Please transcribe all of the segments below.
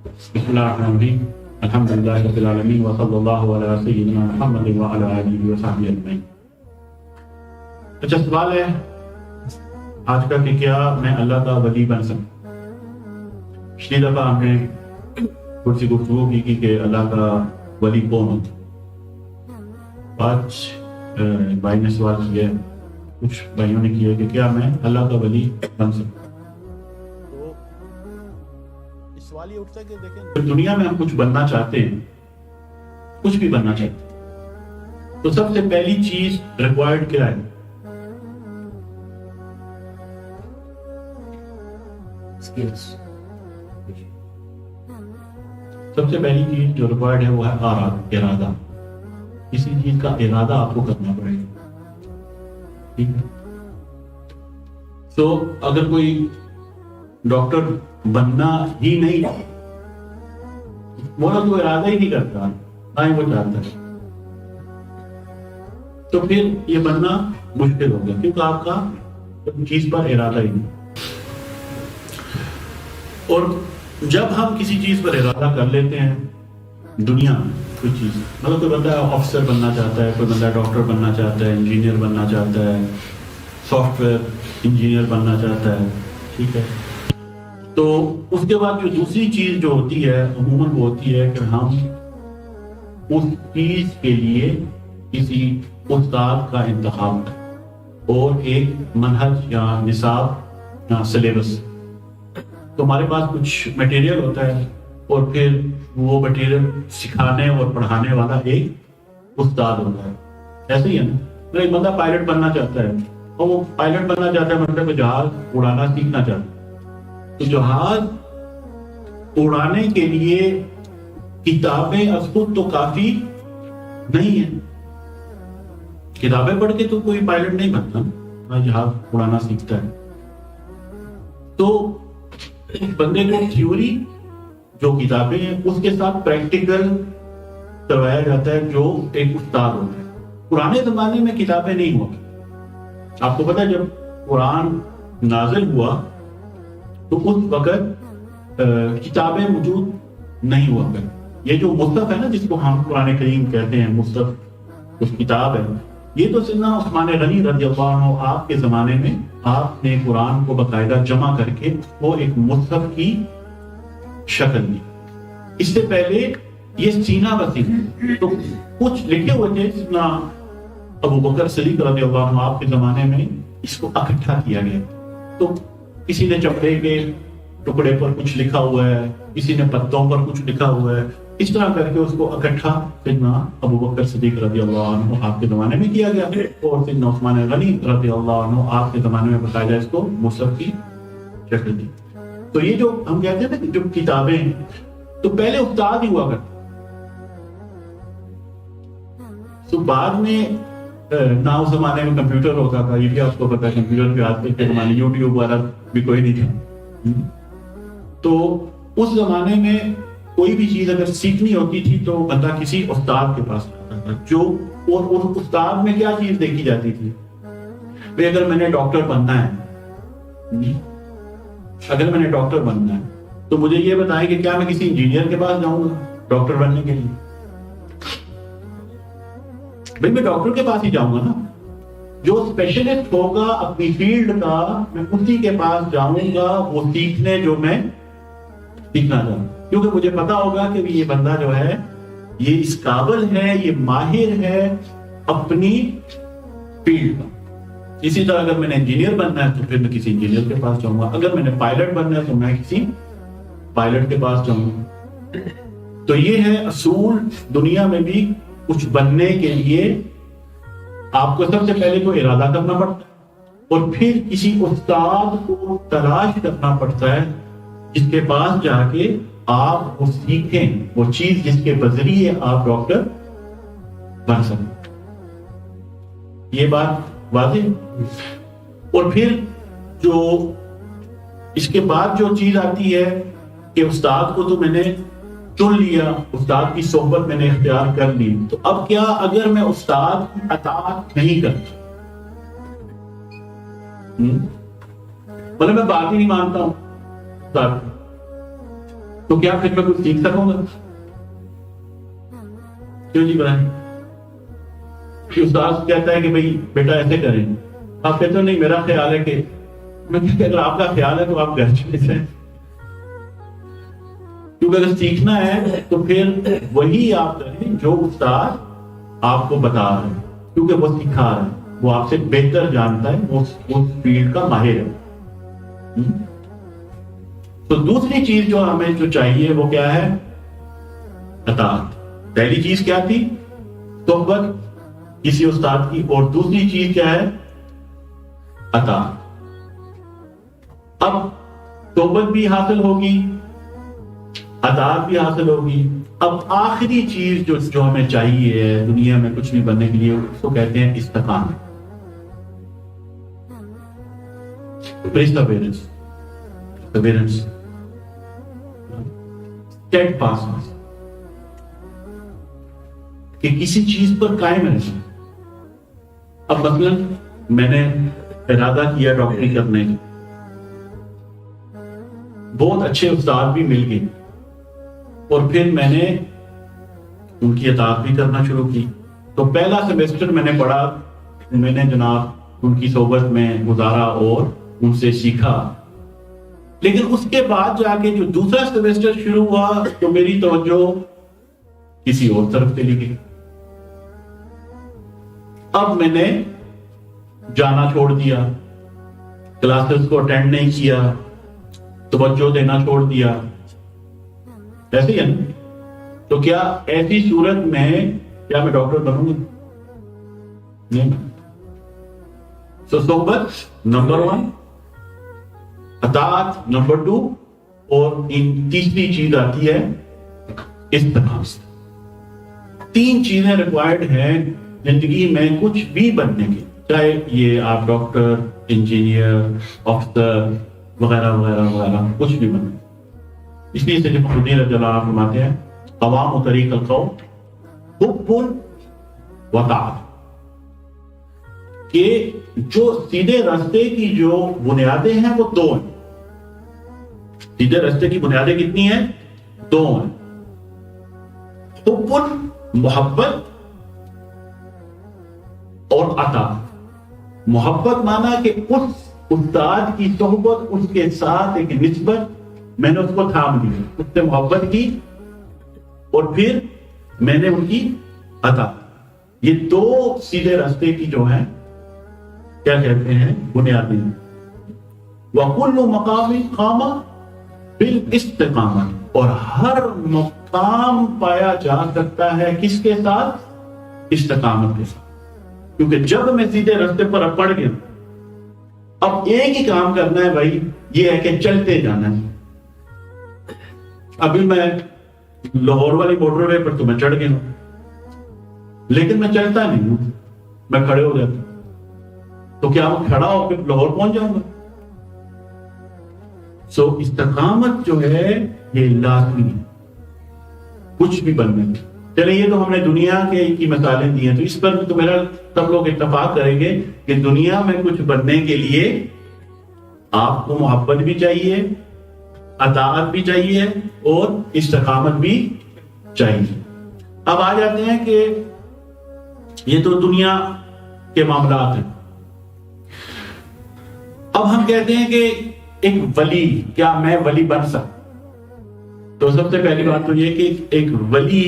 بسم اللہ الرحمن الرحیم الحمدللہ رب العالمین وصلی اللہ علی سیدنا محمد وعلی آلہ وصحبہ اجمعین۔ اچھا سوال ہے آج کا کہ کیا میں اللہ کا ولی بن سکتا ہوں؟ پچھلی دفعہ ہم نے تھوڑی سی گفتگو کی کہ اللہ کا ولی کون ہوتا ہے۔ آج بھائی نے سوال کیا ہے، کچھ بھائیوں نے کیا کہ کیا میں اللہ کا ولی بن سکتا ہوں؟ سوال یہ اٹھتا ہے کہ دیکھیں دنیا میں ہم کچھ بننا چاہتے ہیں، کچھ بھی بننا چاہتے ہیں، تو سب سے پہلی چیز ریکوائرڈ کیا ہے؟ سب سے پہلی چیز جو ریکوائرڈ ہے وہ ہے ارادہ۔ کسی چیز کا ارادہ آپ کو کرنا پڑے گا، ٹھیک ہے؟ تو اگر کوئی ڈاکٹر بننا ہی نہیں، وہ تو ارادہ ہی نہیں کرتا، نہ ہی وہ چاہتا ہے، تو پھر یہ بننا مشکل ہو گیا، کیونکہ آپ کا چیز پر ارادہ ہی نہیں۔ اور جب ہم کسی چیز پر ارادہ کر لیتے ہیں دنیا میں، کوئی چیز مطلب کوئی بندہ آفیسر بننا چاہتا ہے، کوئی بندہ ڈاکٹر بننا چاہتا ہے، انجینئر بننا چاہتا ہے، سافٹ ویئر انجینئر بننا چاہتا ہے، ٹھیک ہے، تو اس کے بعد جو دوسری چیز جو ہوتی ہے عموماً وہ ہوتی ہے کہ ہم اس چیز کے لیے کسی استاد کا انتخاب کریں اور ایک منہج یا نصاب یا سلیبس، تو ہمارے پاس کچھ مٹیریل ہوتا ہے اور پھر وہ مٹیریل سکھانے اور پڑھانے والا ایک استاد ہوتا ہے۔ ایسے ہی ہے نا، ایک بندہ پائلٹ بننا چاہتا ہے اور وہ پائلٹ بننا چاہتا ہے مطلب جہاز اڑانا سیکھنا چاہتا ہے، تو جہاز اڑانے کے لیے کتابیں از خود تو کافی نہیں ہیں، کتابیں پڑھ کے تو کوئی پائلٹ نہیں بنتا نہ جہاز اڑانا سیکھتا ہے۔ تو اس بندے کو تھیوری جو کتابیں ہیں اس کے ساتھ پریکٹیکل کروایا جاتا ہے جو ایک استاد ہوتا ہے۔ پرانے زمانے میں کتابیں نہیں ہوتی، آپ کو پتا ہے جب قرآن نازل ہوا تو اس وقت کتابیں موجود نہیں ہوا کرتی۔ یہ جو مصحف ہے نا جس کو ہم قرآن کریم کہتے ہیں، مصحف اس کتاب ہے، یہ تو سیدنا عثمان غنی رضی اللہ عنہ آپ کے زمانے میں آپ نے قرآن کو باقاعدہ جمع کر کے وہ ایک مصحف کی شکل دی۔ اس سے پہلے یہ سینہ بسینہ تو کچھ لکھے ہوئے تھے، سیدنا ابو بکر صدیق رضی اللہ عنہ آپ کے زمانے میں اس کو اکٹھا کیا گیا، تو کسی نے چمڑے کے ٹکڑے پر کچھ لکھا ہوا ہے، کسی نے پتوں پر کچھ لکھا ہوا ہے، اس طرح کر کے اس کو اکٹھا سیدنا ابو بکر صدیق رضی اللہ عنہ آپ کے زمانے میں کیا گیا، اور سیدنا عثمان غنی رضی اللہ عنہ آپ کے زمانے میں باقاعدہ اس کو مصحف کی شکل دی۔ تو یہ جو ہم کہتے ہیں نا جو کتابیں ہیں، تو پہلے استاد ہی ہوا کرتے، تو بعد میں نہ اس زمانے میں کمپیوٹر ہوتا تھا، یہ بھی آپ کو پتا ہے، کمپیوٹر کے آج کے زمانے یوٹیوب والا بھی کوئی نہیں تھا، تو اس زمانے میں کوئی بھی چیز اگر سیکھنی ہوتی تھی تو بندہ کسی استاد کے پاس جاتا تھا، جو اور اس استاد میں کیا چیز دیکھی جاتی تھی، بھئی اگر میں نے ڈاکٹر بننا ہے، اگر میں نے ڈاکٹر بننا ہے تو مجھے یہ بتائیں کہ کیا میں کسی انجینئر کے پاس جاؤں گا ڈاکٹر بننے کے لیے؟ بھئی میں ڈاکٹر کے پاس ہی جاؤں گا نا، جو اسپیشلسٹ ہوگا اپنی فیلڈ کا میں اسی کے پاس جاؤں گا وہ سیکھنے جو میں سیکھنا چاہوں گا، کیونکہ مجھے پتا ہوگا کہ یہ بندہ جو ہے یہ اس قابل ہے، یہ ماہر ہے اپنی فیلڈ کا۔ اسی طرح اگر میں نے انجینئر بننا ہے تو پھر میں کسی انجینئر کے پاس جاؤں گا، اگر میں نے پائلٹ بننا ہے تو میں کسی پائلٹ کے پاس جاؤں گا۔ تو یہ ہے اصول، دنیا میں بھی کچھ بننے کے لیے آپ کو سب سے پہلے کو ارادہ کرنا پڑتا ہے اور پھر کسی استاد کو تلاش کرنا پڑتا ہے جس کے پاس جا کے آپ وہ سیکھیں، وہ چیز جس کے بذریعے آپ ڈاکٹر بن سکیں۔ یہ بات واضح؟ اور پھر جو اس کے بعد جو چیز آتی ہے کہ استاد کو تو میں نے چن لیا، استاد کی صحبت میں نے اختیار کر لی، تو اب کیا اگر میں استاد کی اطاعت نہیں کرتا، مطلب میں بات ہی نہیں مانتا ہوں استاد، تو کیا پھر میں کچھ سیکھ سکوں گا؟ کیوں جی بتائیں؟ کہ استاد کہتا ہے کہ بھائی بیٹا ایسے کریں، آپ کہتے ہو نہیں میرا خیال ہے کہ، میں کہتا اگر آپ کا خیال ہے تو آپ گھر چلے جائیں، کیونکہ اگر سیکھنا ہے تو پھر وہی آپ کریں جو استاد آپ کو بتا رہے ہیں، کیونکہ وہ سکھا رہا ہے، وہ آپ سے بہتر جانتا ہے، وہ اس فیلڈ کا ماہر ہے۔ تو دوسری چیز جو ہمیں جو چاہیے وہ کیا ہے؟ اطاعت۔ پہلی چیز کیا تھی؟ صحبت کسی استاد کی، اور دوسری چیز کیا ہے؟ اطاعت۔ اب صحبت بھی حاصل ہوگی، اطاعت بھی حاصل ہوگی، اب آخری چیز جو ہمیں چاہیے دنیا میں کچھ بھی بننے کے لیے، اس کو کہتے ہیں استقامت، perseverance، steadfastness، کہ کسی چیز پر قائم رہنا۔ اب مثلا میں نے ارادہ کیا ڈاکٹری کرنے کا، بہت اچھے استاد بھی مل گئے، اور پھر میں نے ان کی اطاعت بھی کرنا شروع کی۔ تو پہلا سیمسٹر میں نے پڑھا، میں نے جناب ان کی صحبت میں گزارا اور ان سے سیکھا، لیکن اس کے بعد جا کے جو دوسرا سیمسٹر شروع ہوا تو میری توجہ کسی اور طرف چلی گئی۔ اب میں نے جانا چھوڑ دیا، کلاسز کو اٹینڈ نہیں کیا، توجہ دینا چھوڑ دیا، ایسے ہی ہے نا؟ تو کیا ایسی صورت میں کیا میں ڈاکٹر بنوں گا؟ نہیں۔ سو صحبت نمبر 1، اطاعت نمبر 2، اور تیسری چیز آتی ہے استقامت۔ 3 چیزیں ریکوائرڈ ہیں زندگی میں کچھ بھی بننے کی، چاہے یہ آپ ڈاکٹر، انجینئر، افسر وغیرہ وغیرہ وغیرہ کچھ بھی بنے۔ اس لیے سید خدی رضی اللہ عنہ فرماتے ہیں قوام طریق القوم حب و طاعت، کہ جو سیدھے راستے کی جو بنیادیں ہیں وہ 2 ہیں۔ سیدھے راستے کی بنیادیں کتنی ہیں؟ 2 ہیں۔ حب، محبت، اور اطاعت۔ محبت مانا کہ اس استاد کی صحبت، اس کے ساتھ ایک نسبت، میں نے اس کو تھام دی، اس سے محبت کی، اور پھر میں نے ان کی اطاعت۔ یہ 2 سیدھے راستے کی جو ہیں کیا کہتے ہیں؟ بنیادیں۔ وَكُلُّ مَقَامٍ قَامَ بِالْإِسْتِقَامَةِ، اور ہر مقام پایا جا سکتا ہے کس کے ساتھ؟ استقامت کے ساتھ۔ کیونکہ جب میں سیدھے راستے پر اب پڑ گیا، اب ایک ہی کام کرنا ہے بھائی، یہ ہے کہ چلتے جانا ہے۔ ابھی میں لاہور والی موٹر وے پر تو میں چڑھ گیا ہوں، لیکن میں چلتا نہیں ہوں، میں کھڑے ہو جاتا ہوں، تو کیا میں کھڑا ہو کے لاہور پہنچ جاؤں گا؟ سو استقامت جو ہے یہ لازمی ہے کچھ بھی بننے میں۔ چلے یہ تو ہم نے دنیا کی مثالیں دی ہیں، تو اس پر تو میرا سب لوگ اتفاق کریں گے کہ دنیا میں کچھ بننے کے لیے آپ کو محبت بھی چاہیے، اطاعت بھی چاہیے، اور استقامت بھی چاہیے۔ اب آ جاتے ہیں کہ یہ تو دنیا کے معاملات ہیں۔ اب ہم کہتے ہیں کہ ایک ولی، کیا میں ولی بن سکتا؟ تو سب سے پہلی بات تو یہ کہ ایک ولی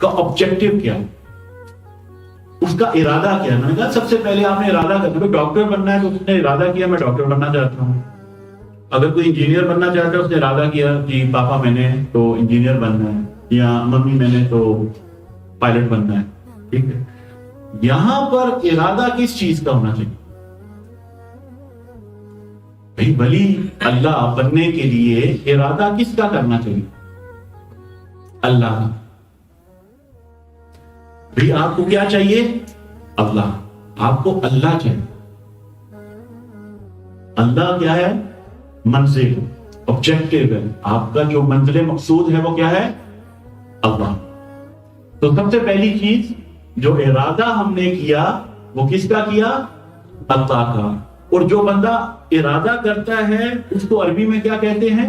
کا آبجیکٹو کیا، اس کا ارادہ کیا۔ میں نے کہا سب سے پہلے آپ نے ارادہ کرنا، ڈاکٹر بننا ہے تو اس نے ارادہ کیا میں ڈاکٹر بننا چاہتا ہوں۔ اگر کوئی انجینئر بننا چاہتا ہے اس نے ارادہ کیا کہ پاپا میں نے تو انجینئر بننا ہے، یا ممی میں نے تو پائلٹ بننا ہے، ٹھیک ہے۔ یہاں پر ارادہ کس چیز کا ہونا چاہیے؟ بھائی ولی اللہ بننے کے لیے ارادہ کس کا کرنا چاہیے؟ اللہ کا۔ بھائی آپ کو کیا چاہیے؟ اللہ۔ آپ کو اللہ چاہیے۔ اللہ کیا ہے؟ منزل، آبجیکٹو ہے۔ آپ کا جو منزل مقصود ہے وہ کیا ہے؟ اللہ۔ تو سب سے پہلی چیز جو ارادہ ہم نے کیا وہ کس کا کیا؟ اللہ کا۔ اور جو بندہ ارادہ کرتا ہے اس کو عربی میں کیا کہتے ہیں؟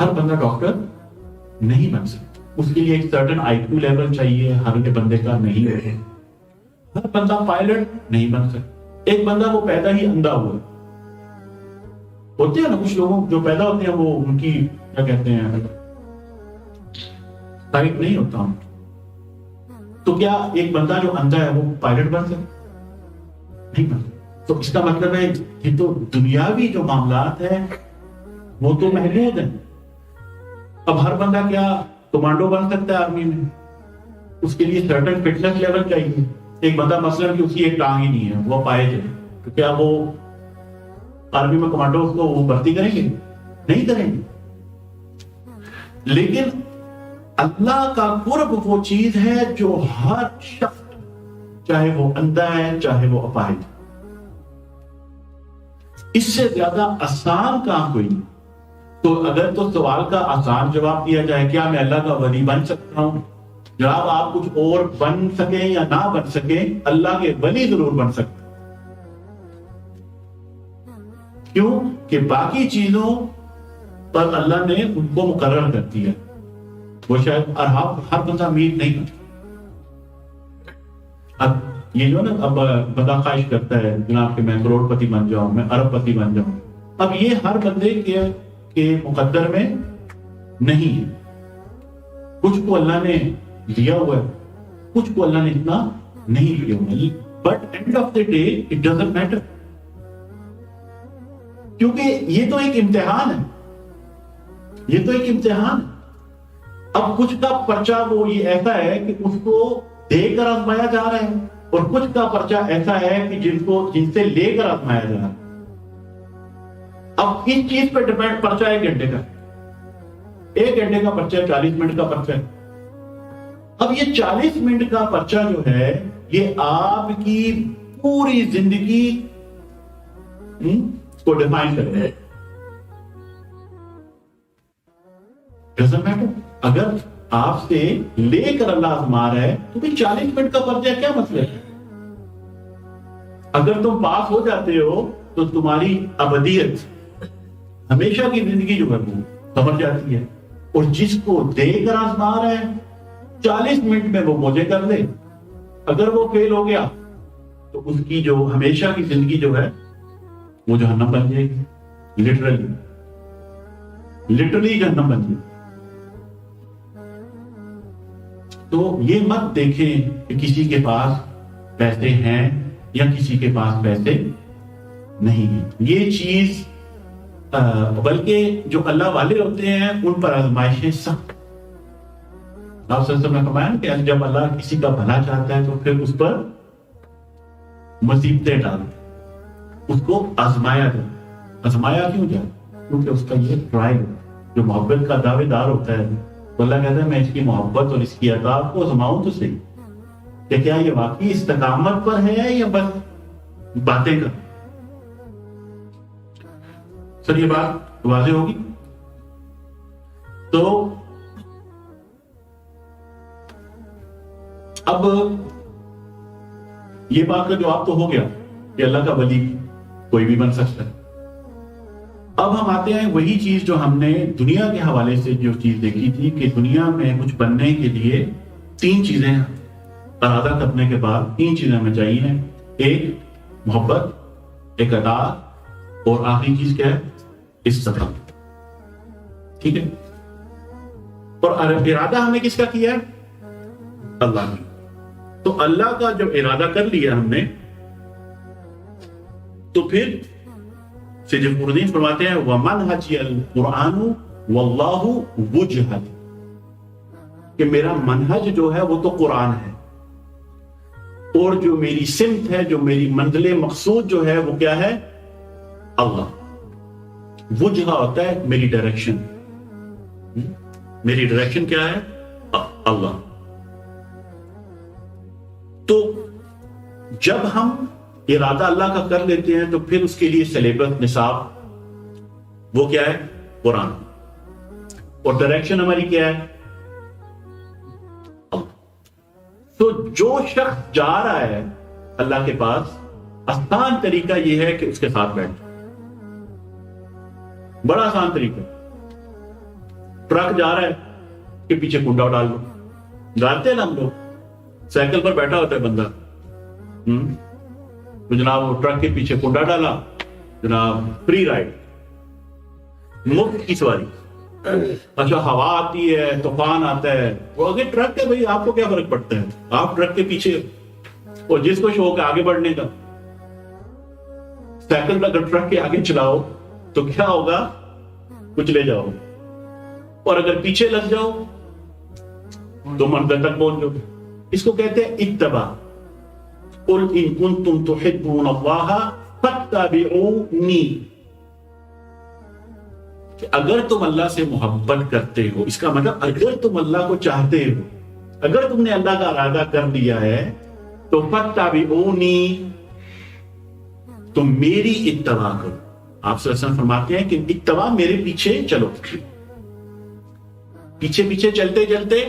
ہر بندہ ڈاکٹر نہیں بن سکتا، اس کے لیے ایک سرٹن آئی کیو لیول چاہیے، ہر بندے کا نہیں ہے۔ ہر بندہ پائلٹ نہیں بن سکتا، ایک بندہ وہ پیدا ہی اندھا ہوا ہے۔ ہوتے ہیں نا کچھ لوگوں جو پیدا ہوتے ہیں وہ ان کی کیا کہتے ہیں سائٹ نہیں ہوتا ہوں، تو کیا ایک بندہ جو اندھا ہے وہ پائلٹ بن سکتا؟ نہیں بن سکتا۔ تو اس کا مطلب ہے یہ تو دنیاوی جو معاملات ہیں وہ تو محدود ہیں۔ اب ہر بندہ کیا کمانڈو بن سکتا ہے آرمی میں؟ اس کے لیے سرٹن فٹنس لیول چاہیے۔ ایک بندہ مثلا کہ اس کی ایک ٹانگ ہی نہیں ہے، وہ پائے جائے، تو کیا وہ آرمی میں کمانڈو اس کو وہ بھرتی کریں گے؟ نہیں کریں گے۔ لیکن اللہ کا قرب وہ چیز ہے جو ہر شخص، چاہے وہ اندھا ہے چاہے وہ اپاہج، اس سے زیادہ آسان کام کوئی نہیں۔ تو اگر تو سوال کا آسان جواب دیا جائے کیا میں اللہ کا ولی بن سکتا ہوں؟ جناب آپ کچھ اور بن سکیں یا نہ بن سکیں، اللہ کے ولی ضرور بن سکتے۔ کیوں کہ باقی چیزوں پر اللہ نے ان کو مقرر کر دیا، وہ شاید ہر بندہ امید نہیں کرتا۔ اب یہ جو نا اب بندہ خواہش کرتا ہے جناب کہ میں کروڑ پتی بن جاؤں، میں ارب پتی بن جاؤں، اب یہ ہر بندے کے مقدر میں نہیں ہے۔ کچھ کو اللہ نے دیا ہوا ہے، کچھ کو اللہ نے اتنا نہیں دیا ہوا ہے، but and of the day it doesn't matter, کیونکہ یہ تو ایک امتحان ہے، یہ تو ایک امتحان ہے۔ اب کچھ کا پرچہ وہ یہ ایسا ہے کہ اس کو دے کر آزمایا جا رہا ہے، اور کچھ کا پرچہ ایسا ہے کہ جن سے لے کر آزمایا جا رہا ہے۔ اب اس چیز پہ ڈیپینڈ، پرچہ 1 گھنٹے کا، 1 گھنٹے کا پرچہ 40 منٹ کا پرچہ ہے۔ اب یہ 40 منٹ کا پرچہ جو ہے یہ آپ کی پوری زندگی کو ڈیفائن کر رہا ہے۔ ڈزنٹ میٹر، اگر آپ سے لے کر اللہ آزما رہا ہے تو بھی 40 منٹ کا پرچہ کیا مسئلہ ہے؟ اگر تم پاس ہو جاتے ہو تو تمہاری ابدیت، ہمیشہ کی زندگی جو ہے وہ سمجھ جاتی ہے، اور جس کو دے کر آزما رہا ہے 40 منٹ میں وہ موجے کر لے، اگر وہ فیل ہو گیا تو اس کی جو ہمیشہ کی زندگی جو ہے وہ جہنم بن جائے گی، لٹرلی جہنم بن جائے گی۔ تو یہ مت دیکھیں کہ کسی کے پاس پیسے ہیں یا کسی کے پاس پیسے نہیں ہیں، یہ چیز بلکہ جو اللہ والے ہوتے ہیں ان پر آزمائشیں سخت۔ آپ صلی اللہ علیہ وسلم نے فرمایا کہ جب اللہ کسی کا بھلا چاہتا ہے تو پھر اس پر مصیبتیں ڈالتا ہے، اس کو آزمایا جائے۔ آزمایا کیوں جائے؟ کیونکہ اس کا یہ ٹرائل جو محبت کا دعوے دار ہوتا ہے، تو اللہ کہتا ہے میں اس کی محبت اور اس کی عطا کو آزماؤں تو صحیح کہ کیا یہ واقعی استقامت پر ہے یا بس باتیں کر۔ سر یہ بات واضح ہوگی؟ تو اب یہ بات کا جواب تو ہو گیا کہ اللہ کا ولی کوئی بھی بن سکتا ہے۔ اب ہم آتے ہیں وہی چیز جو ہم نے دنیا کے حوالے سے جو چیز دیکھی تھی کہ دنیا میں کچھ بننے کے لیے 3 چیزیں ارادہ کرنے کے بعد 3 چیزیں ہمیں چاہیے، ایک محبت، ایک اطاعت، اور آخری چیز کیا ہے؟ استقامت۔ ٹھیک ہے، اور ارادہ ہم نے کس کا کیا ہے؟ اللہ نے۔ تو اللہ کا جب ارادہ کر لیا ہم نے تو پھر سید قطب فرماتے ہیں وَمَنْهَجِ الْقُرْآنُ وَاللَّهُ وُجْهَةٌ، کہ میرا منہج جو ہے وہ تو قرآن ہے، اور جو میری سمت ہے، جو میری منزل مقصود جو ہے وہ کیا ہے؟ اللہ۔ وجہہ ہوتا ہے میری ڈائریکشن، میری ڈائریکشن کیا ہے؟ اللہ۔ تو جب ہم ارادہ اللہ کا کر لیتے ہیں تو پھر اس کے لیے سلیبس، نصاب وہ کیا ہے؟ قرآن، اور ڈائریکشن ہماری کیا ہے؟ تو جو شخص جا رہا ہے اللہ کے پاس، آسان طریقہ یہ ہے کہ اس کے ساتھ بیٹھ، بڑا آسان طریقہ، ٹرک جا رہا ہے کہ پیچھے کنڈا ڈال دو. جانتے ہیں نا ہم لوگ, سائیکل پر بیٹھا ہوتا ہے بندہ, تو جناب وہ ٹرک کے پیچھے کنڈا ڈالا, جناب فری رائڈ, مفت کی سواری. اچھا ہوا آتی ہے, طوفان آتا ہے, وہ آگے ٹرک ہے بھائی, آپ کو کیا فرق پڑتا ہے, آپ ٹرک کے پیچھے. اور جس کو شوق ہے آگے بڑھنے کا, سائیکل پر اگر ٹرک کے آگے چلاؤ تو کیا ہوگا, کچلے جاؤ, اور اگر پیچھے لگ جاؤ تو منزل تک پہنچ جاؤ. اس کو کہتے ہیں اتباع. قل ان کنتم تحبون اللہ فاتبعونی, کہ اگر تم اللہ سے محبت کرتے ہو, اس کا مطلب اگر تم اللہ کو چاہتے ہو, اگر تم نے اللہ کا ارادہ کر لیا ہے تو فاتبعونی, تم میری اتباع کرو. آپ صلی اللہ علیہ وسلم فرماتے ہیں کہ اتباع, میرے پیچھے چلو. پیچھے پیچھے چلتے چلتے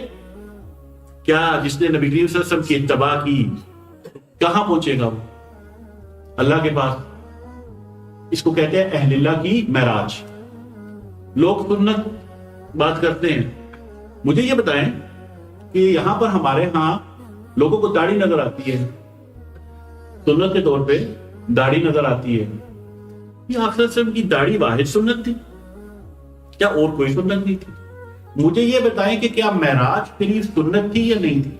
کیا جس نے نبی کریم صلی اللہ علیہ وسلم کی اتباع کی کہاں پہنچے گا, وہ اللہ کے پاس. اس کو کہتے ہیں اہل اللہ کی معراج. لوگ سنت بات کرتے ہیں. مجھے یہ بتائیں کہ یہاں پر ہمارے ہاں لوگوں کو داڑھی نظر آتی ہے, سنت کے طور پہ داڑھی نظر آتی ہے. یہ آپ صلی اللہ علیہ وسلم کی داڑھی واحد سنت تھی کیا اور کوئی سنت نہیں تھی؟ مجھے یہ بتائیں کہ کیا معراج شریف سنت تھی یا نہیں تھی؟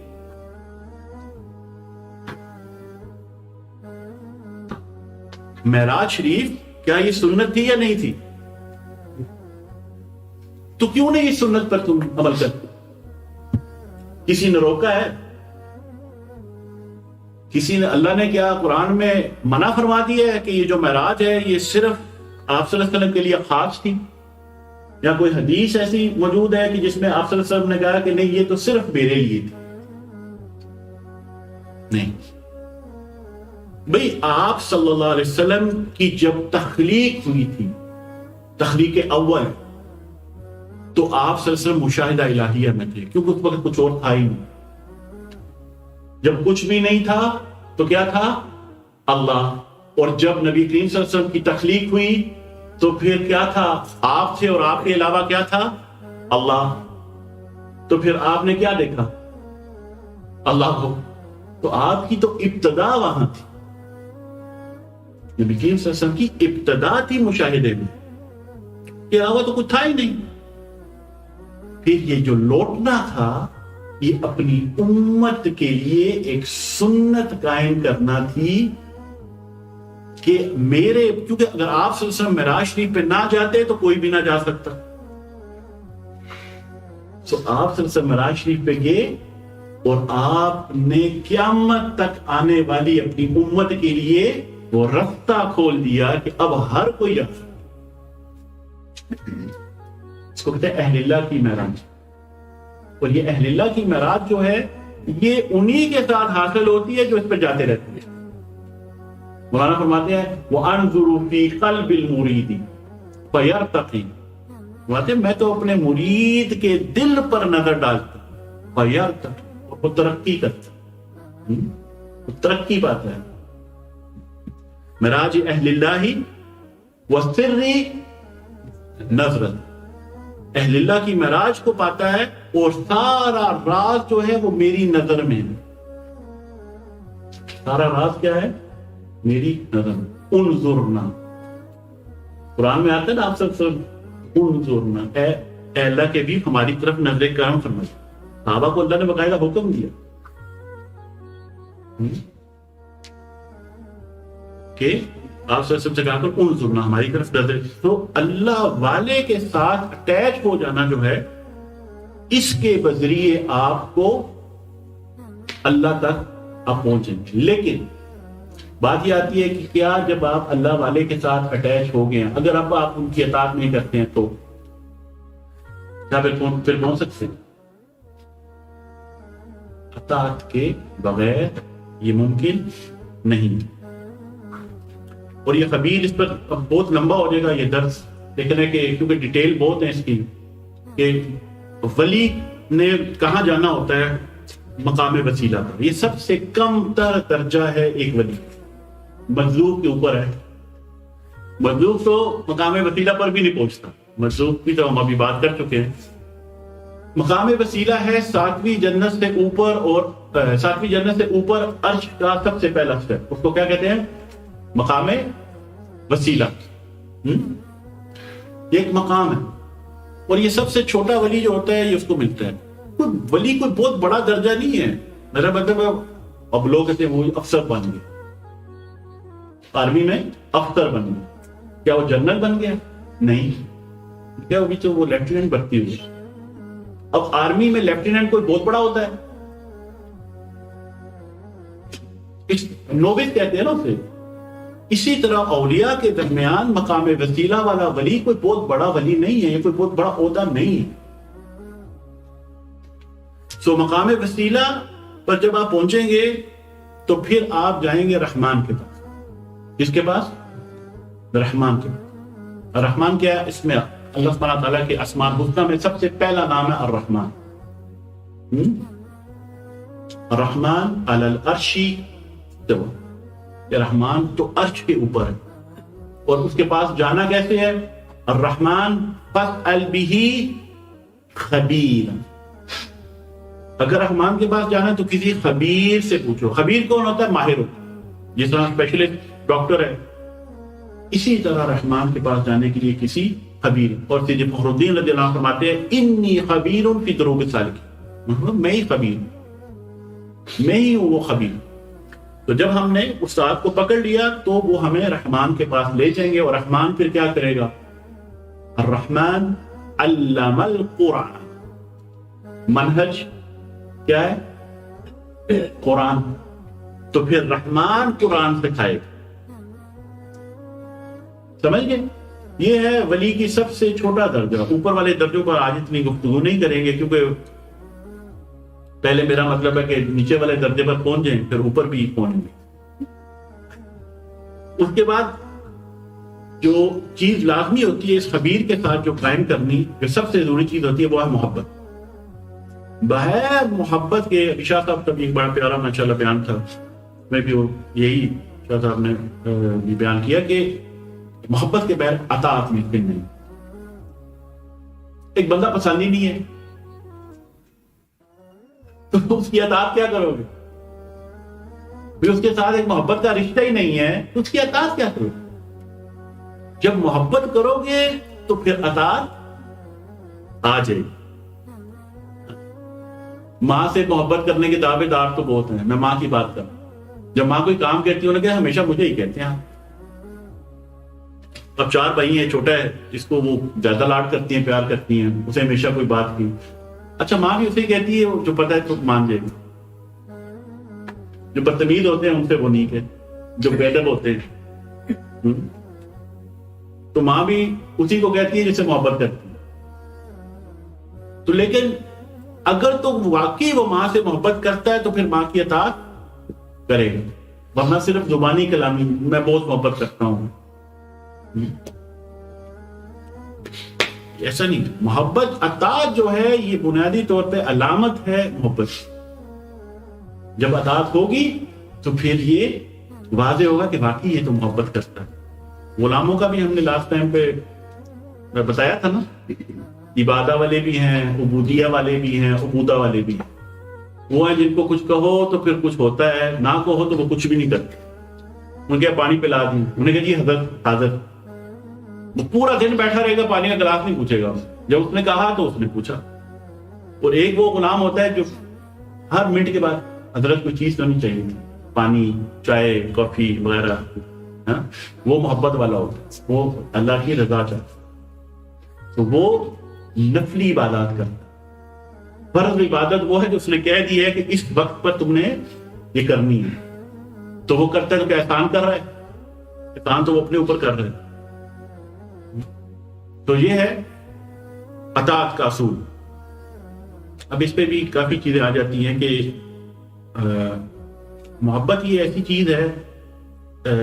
معراج شریف کیا یہ سنت تھی یا نہیں تھی؟ تو کیوں نہیں اس سنت پر تم عمل کرتے؟ کسی نے روکا ہے؟ کسی نے, اللہ نے کیا قرآن میں منع فرما دیا ہے کہ یہ جو معراج ہے یہ صرف آپ صلی اللہ علیہ وسلم کے لیے خاص تھی؟ یا کوئی حدیث ایسی موجود ہے کہ جس میں آپ صلی اللہ علیہ وسلم نے کہا کہ نہیں یہ تو صرف میرے لیے تھی؟ نہیں بھئی, آپ صلی اللہ علیہ وسلم کی جب تخلیق ہوئی تھی, تخلیق اول, تو آپ صلی اللہ علیہ وسلم مشاہدہ الہیہ میں تھے, کیونکہ اس وقت کچھ اور تھا ہی نہیں. جب کچھ بھی نہیں تھا تو کیا تھا؟ اللہ. اور جب نبی کریم صلی اللہ علیہ وسلم کی تخلیق ہوئی تو پھر کیا تھا؟ آپ تھے, اور آپ کے علاوہ کیا تھا؟ اللہ. تو پھر آپ نے کیا دیکھا؟ اللہ کو. تو آپ کی تو ابتدا وہاں تھی. نبی کریم صلی اللہ علیہ وسلم کی ابتدا تھی مشاہدے میں, کے علاوہ تو کچھ تھا ہی نہیں. پھر یہ جو لوٹنا تھا یہ اپنی امت کے لیے ایک سنت قائم کرنا تھی کہ میرے, کیونکہ اگر آپ صلی اللہ علیہ وسلم معراج شریف پہ نہ جاتے تو کوئی بھی نہ جا سکتا. سو آپ صلی اللہ علیہ وسلم معراج شریف پہ گئے, اور آپ نے قیامت تک آنے والی اپنی امت کے لیے وہ رستہ کھول دیا کہ اب ہر کوئی جا سکتا. اس کو کہتے ہیں اہل اللہ کی معراج. اور یہ اہل اللہ کی معراج جو ہے یہ انہی کے ساتھ حاصل ہوتی ہے جو اس پہ جاتے رہتے ہیں. مولانا فرماتے ہیں وَأَنظُرُ فِي قَلْبِ الْمُرِيدِ فَيَرْتَقِي, فرماتے ہیں میں تو اپنے مرید کے دل پر نظر ڈالتا ہوں, فَيَرْتَقِي, اور وہ ترقی کرتا, وہ ترقی پاتا ہے. معراج اہل اللہ وَسِرِّ نظرت, اہل اللہ کی معراج کو پاتا ہے اور سارا راز جو ہے وہ میری نظر میں ہے. سارا راز کیا ہے؟ میری نظر میں. انظرنا, قرآن میں آتا ہے نا آپ سب انظرنا, اے اللہ کے بھی ہماری طرف نظر کرم فرمائے. صحابہ کو اللہ نے باقاعدہ حکم دیا کہ آپ صلی اللہ علیہ وسلم سے کہا کر انظرنا, ہماری طرف نظر. تو اللہ والے کے ساتھ اٹیچ ہو جانا جو ہے اس کے بذریعے آپ کو اللہ تک آپ پہنچیں گے. لیکن بات یہ آتی ہے کہ کیا جب آپ اللہ والے کے ساتھ اٹیچ ہو گئے ہیں, اگر اب آپ ان کی اطاعت نہیں کرتے ہیں تو کیا پھر پہنچ سکتے ہیں؟ اطاعت کے بغیر یہ ممکن نہیں. اور یہ خبیر, اس پر بہت لمبا ہو جائے گا یہ درس, لیکن ہے کہ کیونکہ ڈیٹیل بہت ہے اس کی, کہ ولی نے کہاں جانا ہوتا ہے مقام وسیلہ پر. یہ سب سے کم تر درجہ ہے ایک ولی, مجذوب کے اوپر ہے. مجذوب تو مقام وسیلہ پر بھی نہیں پہنچتا, مجذوب کی تو ہم ابھی بات کر چکے ہیں مقام وسیلہ ہے ساتویں جنت سے اوپر، اور ساتویں جنت سے اوپر عرش کا سب سے پہلا اسٹیپ، اس کو کیا کہتے ہیں؟ مقام وسیلہ۔ یہ ایک مقام ہے، اور یہ سب سے چھوٹا ولی جو ہوتا ہے یہ اس کو ملتا ہے۔ کوئی ولی کوئی بہت بڑا درجہ نہیں ہے، میرا مطلب اب لوگ کہتے ہیں وہ افسر بن گئے، آرمی میں افسر بن گئے، کیا وہ جنرل بن گیا؟ نہیں، کیا ابھی تو وہ لیفٹیننٹ بھرتی ہوئی۔ اب آرمی میں لیفٹیننٹ کوئی بہت بڑا ہوتا ہے، نوبل کہتے ہیں نا اسے۔ اسی طرح اولیاء کے درمیان مقام وسیلہ والا ولی کوئی بہت بڑا ولی نہیں ہے، یہ کوئی بہت بڑا عہدہ نہیں ہے۔ سو مقام وسیلہ پر جب آپ پہنچیں گے تو پھر آپ جائیں گے رحمان کے پاس۔ کس کے پاس؟ رحمان کے پاس۔ رحمان کیا ہے؟ اس میں اللہ سبحانہ تعالیٰ کے اسماء الحسنی میں سب سے پہلا نام ہے الرحمن۔ الرحمن علی العرش استوى، کہ رحمان تو عرش کے اوپر ہے، اور اس کے پاس جانا کیسے ہے؟ الرحمن فاسأل به خبیر، اگر رحمان کے پاس جانا ہے تو کسی خبیر سے پوچھو۔ خبیر کون ہوتا ہے؟ ماہر ہوتا ہے، جس طرح اسپیشلسٹ ڈاکٹر ہے، اسی طرح رحمان کے پاس جانے کے لیے کسی خبیر۔ اور سیدی فخر الدین رضی اللہ عنہ فرماتے ہیں انی خبیر فی دروب السالکین، میں ہی خبیر، میں ہی ہوں وہ خبیر۔ تو جب ہم نے استاد کو پکڑ لیا تو وہ ہمیں رحمان کے پاس لے جائیں گے، اور رحمان پھر کیا کرے گا؟ الرحمن علم القرآن، منہج کیا ہے؟ قرآن۔ تو پھر رحمان قرآن سکھائے گا، سمجھ گئے؟ یہ ہے ولی کی سب سے چھوٹا درجہ۔ اوپر والے درجوں پر آج اتنی گفتگو نہیں کریں گے، کیونکہ پہلے میرا مطلب ہے کہ نیچے والے درجے پر پہنچ جائیں پھر اوپر بھی پہنچیں گے۔ اس کے بعد جو چیز لازمی ہوتی ہے اس خبیر کے ساتھ جو قائم کرنی، جو سب سے ضروری چیز ہوتی ہے وہ ہے محبت۔ بغیر محبت کے شاہ صاحب کا بھی ایک بڑا پیارا ماشاءاللہ بیان تھا، میں بھی یہی شاہ صاحب نے بھی بیان کیا کہ محبت کے بغیر اطاعت ممکن نہیں۔ ایک بندہ پسند ہی نہیں ہے تو اس کی اطاعت کیا کرو گے؟ پھر اس کے ساتھ ایک محبت کا رشتہ ہی نہیں ہے تو اس کی اطاعت کیا کرو گے؟ جب محبت کرو گے تو پھر اطاعت آ جائے گی۔ ماں سے محبت کرنے کے دعوے دار تو بہت ہیں، میں ماں کی بات کروں، جب ماں کوئی کام کہتی ہے انہوں نے کہا ہمیشہ مجھے ہی کہتے ہیں۔ اب 4 بھائی ہیں، چھوٹا ہے جس کو وہ زیادہ لاڈ کرتی ہیں، پیار کرتی ہیں، اسے ہمیشہ کوئی بات کی، اچھا ماں بھی اسے کہتی ہے جو پتہ ہے تو مان جائے گی۔ جو بدتمیز ہوتے ہیں ان سے وہ نہیں کہتے، جو بے ادب ہوتے ہیں تو ماں بھی اسی کو کہتی ہے جس سے محبت کرتی ہے۔ تو لیکن اگر تو واقعی وہ ماں سے محبت کرتا ہے تو پھر ماں کی اطاعت کرے گا، ورنہ صرف زبانی کلامی میں بہت محبت کرتا ہوں ایسا نہیں۔ محبت اطاعت جو ہے یہ بنیادی طور پہ علامت ہے محبت۔ جب اطاعت ہوگی تو پھر یہ واضح ہوگا کہ واقعی یہ تو محبت کرتا ہے۔ غلاموں کا بھی ہم نے لاسٹ ٹائم پہ بتایا تھا نا، عبادہ والے بھی ہیں، عبودیہ والے بھی ہیں، عبودہ والے بھی ہیں۔ وہ ہیں جن کو کچھ کہو تو پھر کچھ ہوتا ہے، نہ کہو تو وہ کچھ بھی نہیں کرتے۔ ان کے پانی پلا دی، انہیں کہا جی حضرت حاضر، وہ پورا دن بیٹھا رہے گا، پانی کا گلاس نہیں پوچھے گا، جب اس نے کہا تو اس نے پوچھا۔ اور ایک وہ غلام ہوتا ہے جو ہر منٹ کے بعد حضرت کوئی چیز تو نہیں چاہیے، پانی، چائے، کافی وغیرہ، وہ محبت والا ہوتا ہے، وہ اللہ کی رضا چاہتا ہے، تو وہ نفلی عبادات کرتا ہے۔ فرض عبادت وہ ہے جو اس نے کہہ دی ہے کہ اس وقت پر تم نے یہ کرنی ہے، تو وہ کرتا ہے تو کیا احسان کر رہا ہے؟ احسان تو وہ اپنے اوپر کر رہا ہے۔ تو یہ ہے اطاعت کا اصول۔ اب اس پہ بھی کافی چیزیں آ جاتی ہیں کہ محبت یہ ایسی چیز ہے،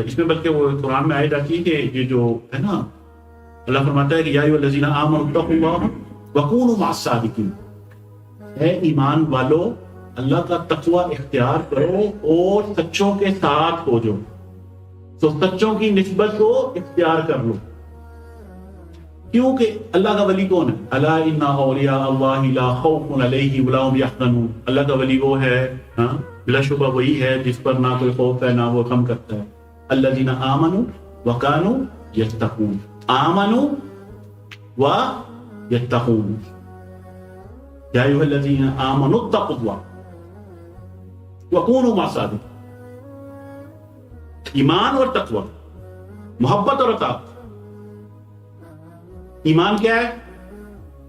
اس میں بلکہ وہ قرآن میں آیت آتی ہے کہ یہ جو ہے نا، اللہ فرماتا ہے کہ یا ایھا الذین آمنوا اتقوا اللہ وکونوا مع الصادقین، اے ایمان والو اللہ کا تقوی اختیار کرو اور سچوں کے ساتھ ہو جاؤ۔ تو سچوں کی نسبت کو اختیار کر لو۔ کیونکہ اللہ کا ولی کون ہے؟ الا ان اولیاء اللہ لا خوف علیہم ولا هم يحزنون. اللہ کا ولی وہ ہے بلا شبہ وہی ہے جس پر نہ کوئی خوف ہے نہ وہ غم کرتا ہے. الذین آمنوا وکانوا یتقون. آمنوا ویتقون. یا ایھا الذین آمنوا اتقوا اللہ وکونوا مع الصادقین. ایمان اور تقوی، محبت اور اطاعت. ایمان کیا ہے؟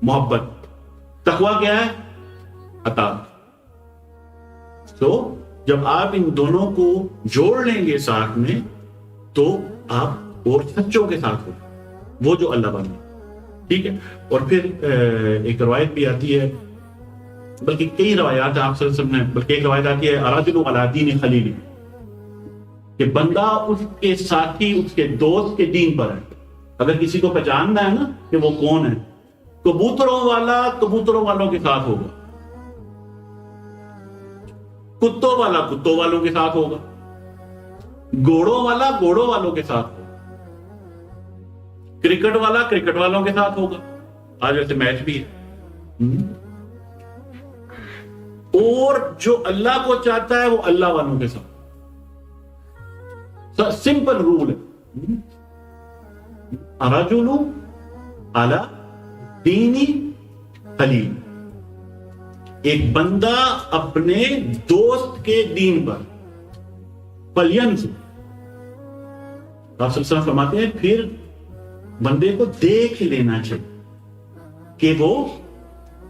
محبت. تقوی کیا ہے؟ اطاعت. تو جب آپ ان دونوں کو جوڑ لیں گے ساتھ میں تو آپ اور سچوں کے ساتھ ہو، وہ جو اللہ بنے. ٹھیک ہے. اور پھر ایک روایت بھی آتی ہے، بلکہ کئی روایات آپ صلی اللہ علیہ وسلم نے، بلکہ ایک روایت آتی ہے الرجل علی دین خلیلہ، کہ بندہ اس کے ساتھی، اس کے دوست کے دین پر ہے. اگر کسی کو پہچاننا ہے نا کہ وہ کون ہے، کبوتروں والا کبوتروں والوں کے ساتھ ہوگا، کتوں والا کتوں والوں کے ساتھ ہوگا، گھوڑوں والا گھوڑوں والوں کے ساتھ ہوگا، کرکٹ والا کرکٹ والوں کے ساتھ ہوگا. آج ویسے میچ بھی ہے. اور جو اللہ کو چاہتا ہے وہ اللہ والوں کے ساتھ. سمپل رول ہے. الرجل علی دین خلیل. ایک بندہ اپنے دوست کے دین پر. فلینظر. آپ صلی اللہ علیہ وسلم فرماتے ہیں پھر بندے کو دیکھ لینا چاہیے کہ وہ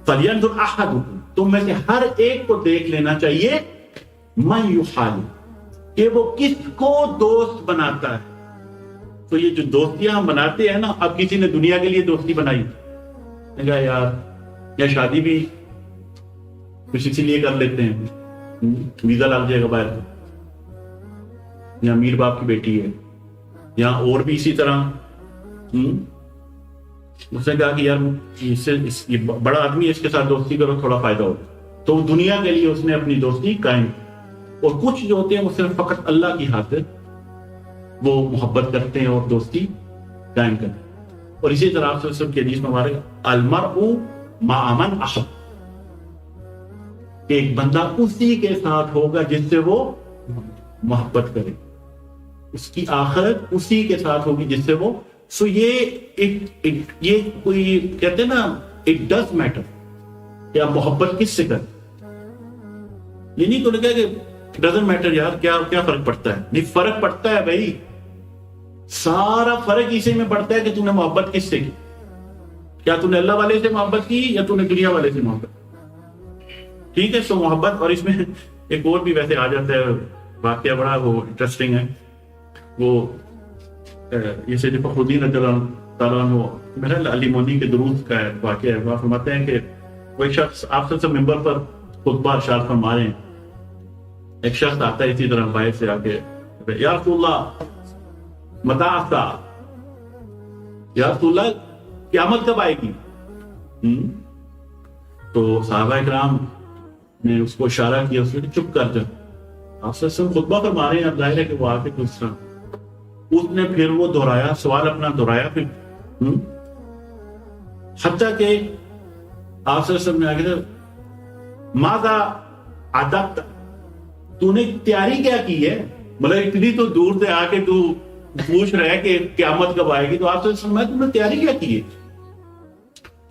فلینظر احدکم، تم میں سے ہر ایک کو دیکھ لینا چاہیے من یخالف، کہ وہ کس کو دوست بناتا ہے. تو یہ جو دوستیاں ہم بناتے ہیں نا، اب کسی نے دنیا کے لیے دوستی بنائی، کہا یار یا شادی بھی کچھ اسی لیے کر لیتے ہیں، ویزا لگ جائے گا باہر، یا امیر باپ کی بیٹی ہے، یا اور بھی اسی طرح. اس نے کہا کہ یار یہ بڑا آدمی ہے، اس کے ساتھ دوستی کرو تھوڑا فائدہ ہو. تو دنیا کے لیے اس نے اپنی دوستی قائم. اور کچھ جو ہوتے ہیں وہ صرف فقط اللہ کی خاطر وہ محبت کرتے ہیں اور دوستی قائم کرتے ہیں. اور اسی طرح سے سب کی حدیث میں ہمارے المرء مع من احب، کہ ایک بندہ اسی کے ساتھ ہوگا جس سے وہ محبت کرے، اس کی آخرت اسی کے ساتھ ہوگی جس سے وہ. سو یہ کوئی کہتے ہیں نا اٹ ڈز میٹر کہ آپ محبت کس سے کریں. یہ نہیں تو لگا کہ ڈزنٹ میٹر یار کیا فرق پڑتا ہے. نہیں، فرق پڑتا ہے بھائی. سارا فرق اسی میں پڑتا ہے کہ تم نے محبت کس سے کی. کیا تم نے اللہ والے سے محبت کی یا تم نے دنیا والے سے محبت. ٹھیک ہے. سو محبت. اور اس میں ایک اور بھی ویسے آ جاتا ہے واقعہ، بڑا وہ انٹرسٹنگ ہے. وہ یہ سید فخر الدین رضی اللہ تعالیٰ عنہ، میرا علی مونی کے دروس کا واقعہ ہے. وہ فرماتے ہیں کہ وہ ایک شخص آپ سے ممبر پر خطبہ ارشاد فرما رہے ہیں. ایک شخص آتا ہے اسی طرح باہر سے آ کے، یا رسول اللہ متى الساعة، یا رسول اللہ قیامت کب آئے گی. تو صحابہ اکرام نے اس کو اشارہ کیا، اس نے چپ کر جا. آپ سے خطبہ فرما رہے ہیں، اب ظاہر ہے کہ وہ آ کے کچھ طرح. اس نے پھر وہ دہرایا، سوال اپنا دہرایا پھر، حتیٰ کہ آپ سے نے آگے ماذا عدت، تو نے تیاری کیا کی ہے. مطلب اتنی تو دور سے آ کے تو پوچھ رہا ہے کہ قیامت کب آئے گی. تو آپ سے تم نے تیاری کیا کی ہے.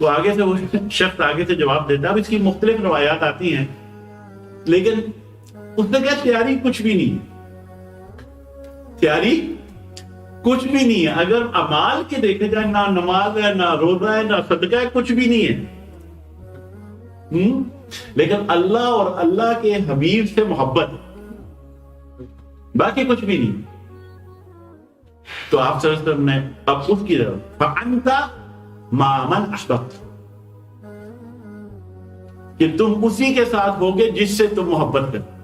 تو آگے سے وہ شخص آگے سے جواب دیتا ہے. اب اس کی مختلف روایات آتی ہیں، لیکن اس نے کہا تیاری کچھ بھی نہیں، تیاری کچھ بھی نہیں ہے. اگر اعمال کے دیکھے جائے، نہ نماز ہے، نہ روزہ ہے، نہ صدقہ ہے، کچھ بھی نہیں ہے. لیکن اللہ اور اللہ کے حبیب سے محبت، باقی کچھ بھی نہیں. تو آپ صلی اللہ علیہ وسلم نے اب اس کی طرف فَأَنْتَ مَعَ مَنْ أَحْبَبْتَ، کہ تم اسی کے ساتھ ہوگے جس سے تم محبت کرتے.